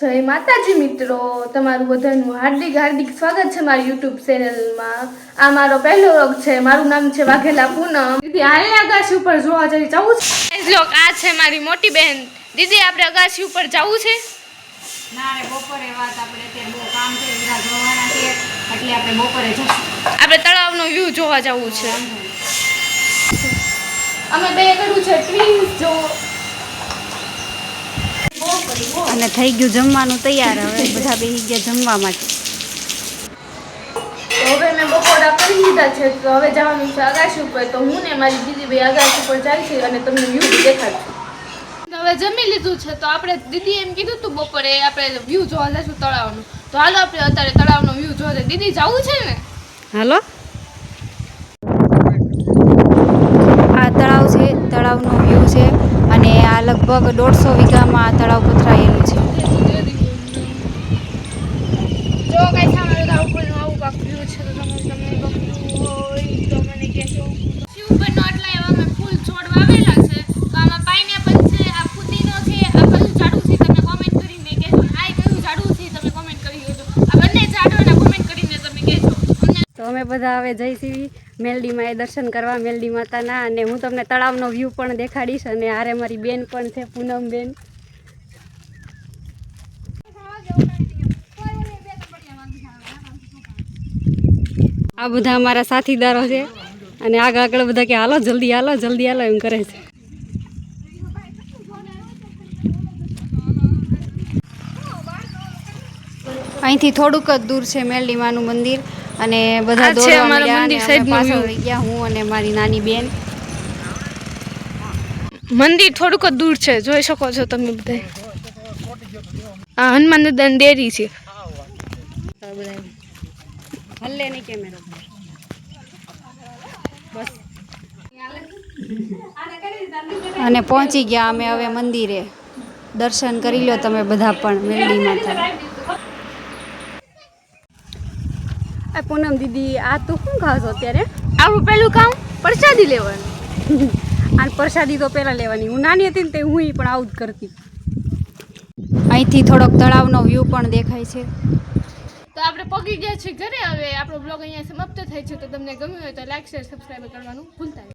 જય માતાજી મિત્રો, તમારું બધાનું હાર્દિક હાર્દિક સ્વાગત છે મારી યુટ્યુબ ચેનલમાં। આ મારો પહેલો વ્લોગ છે। મારું નામ છે વાઘેલા પૂનમ। દીદી હાલે અગાસી ઉપર જોવા જવું છે। લોક આ છે મારી મોટી બહેન। દીદી આપણે અગાસી ઉપર જવું છે? ના રે, બપોરે વાત આપણે અત્યારે બહુ કામ છે, હીરા જોવાના છે, એટલે આપણે બપોરે જશું। આપણે તળાવનો વ્યૂ જોવા જવું છે। અમે બે કર્યું છે ટ્વિન્સ જો। અને થઈ ગયું જમવાનું તૈયાર। હવે બધા બેસી ગયા જમવા માટે। તો હવે મેં બપોરા કરી લીધા છે, તો હવે જવાનું છે અગાસી ઉપર। તો હું ને મારી દીદી બે અગાસી ઉપર જાય છે અને તમને વ્યૂ દેખાડશું। હવે જમી લીધું છે, તો આપણે દીદી એમ કીધું તું બપોરે આપણે વ્યૂ જોવા જઈશું તળાવનું। તો હાલો આપણે અત્યારે તળાવનો વ્યૂ જોવા જઈએ। દીદી જવું છે ને? હાલો, આ તળાવ છે, તળાવનો વ્યૂ છે અને આ લગભગ 150 વીઘામાં આ તળાવ પથરાયેલું છે। જો ગાઈસ અમારું તળાવ ઉપરનું આવું કાંક વ્યૂ છે, તો તમને ગમતું હોય તો મને કહેજો। ઉપરનો આટલા એવા ફૂલ છોડ વાવેલા છે, તો આમાં પાઇનેપલ છે, આ ફુદીનો છે, આ કયું ઝાડું છે તમે કોમેન્ટ કરીને કહેજો। આ કયું ઝાડું છે તમે કોમેન્ટ કરી કહેજો। આ બંને ઝાડોના કોમેન્ટ કરીને તમે કહેજો। તો અમે બધા હવે જઈશી મેલડીમાં એ દર્શન કરવા, મેલડી માતાના। અને હું તમને તળાવનો વ્યૂ પણ દેખાડીશ। અને હારે મારી બેન પણ છે, પૂનમ બેન। આ બધા અમારા સાથીદારો છે અને આગળ આગળ બધા કે હાલો જલ્દી હાલો જલ્દી હાલો એમ કરે છે। અહીંથી થોડુંક જ દૂર છે મેલડીમાનું મંદિર અને બધા દોડવા મળ્યા અને અમે પાછળ રહી ગયા, હું અને મારી નાની બેન। મંદિર થોડુંક જ દૂર છે, જોઈ શકો છો તમે બધા। આ હનુમાન દાદાની ડેરી છે। હલ્લે નહીં કેમેરા બસ। અને પહોંચી ગયા અમે હવે મંદિરે। દર્શન કરી લો તમે બધા પણ મેલડી માતા। આ પૂનમ દીદી, આ તું શું ખાશો અત્યારે? આપણું પેલું કામ પ્રસાદી લેવાનું। આ પ્રસાદી તો પહેલાં લેવાની। હું નાની હતી ને તે હું પણ આવું જ કરતી। અહીંથી થોડોક તળાવનો વ્યૂ પણ દેખાય છે। તો આપણે પગી ગયા છીએ ઘરે। હવે આપણો બ્લોગ અહીંયા સમાપ્ત થાય છે। તો તમને ગમ્યું હોય તો લાઈક શેર સબસ્ક્રાઈબ કરવાનું ભૂલતા નહીં।